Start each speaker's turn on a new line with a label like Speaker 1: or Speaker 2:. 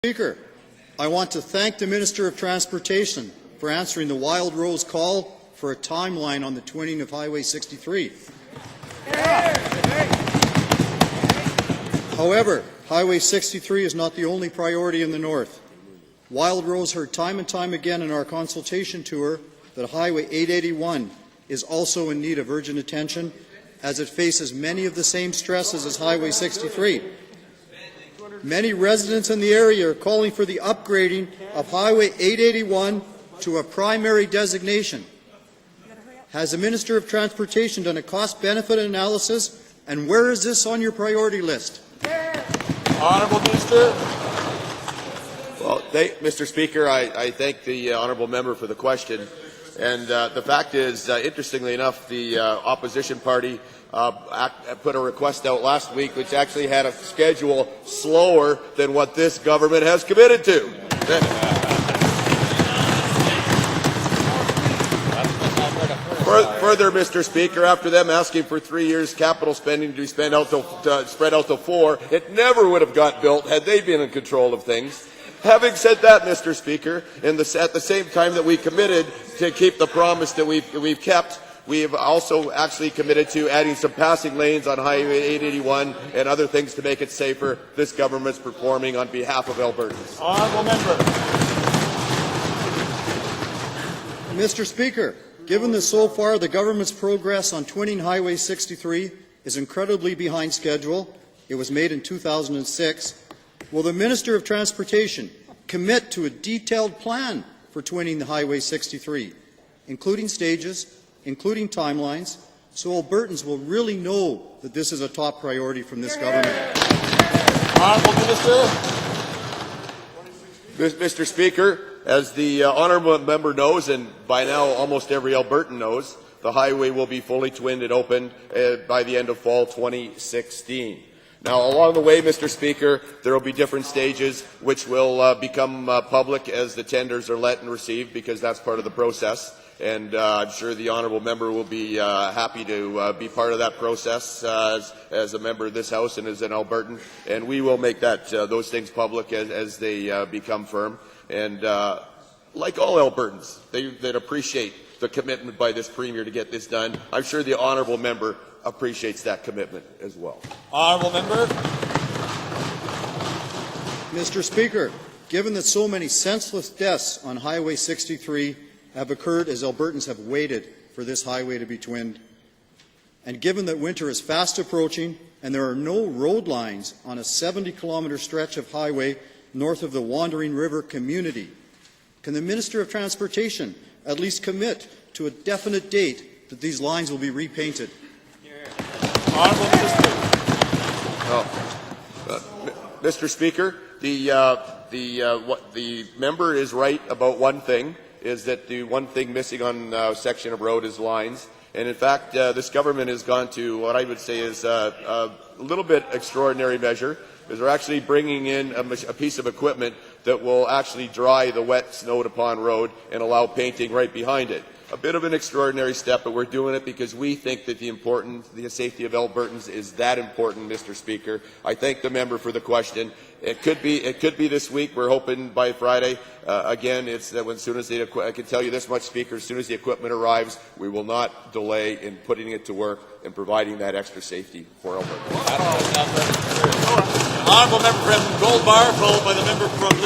Speaker 1: Speaker, I want to thank the Minister of Transportation for answering the Wild Rose call for a timeline on the twinning of Highway 63. However, Highway 63 is not the only priority in the north. Wild Rose heard time and time again in our consultation tour that Highway 881 is also in need of urgent attention as it faces many of the same stresses as Highway 63. Many residents in the area are calling for the upgrading of Highway 881 to a primary designation. Has the Minister of Transportation done a cost-benefit analysis, and where is this on your priority list?
Speaker 2: Honourable Minister. Well, Mr. Speaker, I thank the honourable member for the question. And the fact is, interestingly enough, the opposition party put a request out last week which actually had a schedule slower than what this government has committed to. Further, Mr. Speaker, after them asking for 3 years capital spending to be spread out to 4, it never would have got built had they been in control of things. Having said that, Mr. Speaker, at the same time that we committed to keep the promise that we've kept, we have also actually committed to adding some passing lanes on Highway 881 and other things to make it safer. This government's performing on behalf of Albertans.
Speaker 3: Honourable member.
Speaker 1: Mr. Speaker, given that so far the government's progress on twinning Highway 63 is incredibly behind schedule, it was made in 2006, will the Minister of Transportation commit to a detailed plan for twinning the Highway 63, including stages, including timelines, so Albertans will really know that this is a top priority from this government?
Speaker 2: Honourable Minister. Mr. Speaker, as the honourable member knows, and by now almost every Albertan knows, the highway will be fully twinned and opened by the end of fall 2016. Now, along the way, Mr. Speaker, there will be different stages which will become public as the tenders are let and received, because that's part of the process. And I'm sure the honourable member will be happy to be part of that process as a member of this House and as an Albertan. And we will make those things public as they become firm. And like all Albertans that appreciate the commitment by this Premier to get this done, I'm sure the honourable member appreciates that commitment as well.
Speaker 3: Honourable member.
Speaker 1: Mr. Speaker, given that so many senseless deaths on Highway 63 have occurred as Albertans have waited for this highway to be twinned, and given that winter is fast approaching and there are no road lines on a 70-kilometre stretch of highway north of the Wandering River community, can the Minister of Transportation at least commit to a definite date that these lines will be repainted?
Speaker 3: Honourable Minister.
Speaker 2: Mr. Speaker, the member is right about one thing, is that the one thing missing on a section of road is lines. And in fact, this government has gone to what I would say is a little bit extraordinary measure, is they're actually bringing in a piece of equipment that will actually dry the wet snowed upon road and allow painting right behind it. A bit of an extraordinary step, but we're doing it because we think that the safety of Albertans is that important, Mr. Speaker. I thank the member for the question. It could be this week. We're hoping by Friday. Again, it's that as soon as I can tell you this much, Speaker, as soon as the equipment arrives, we will not delay in putting it to work and providing that extra safety for Albertans.
Speaker 3: Honourable member from Gold Bar, followed by the member from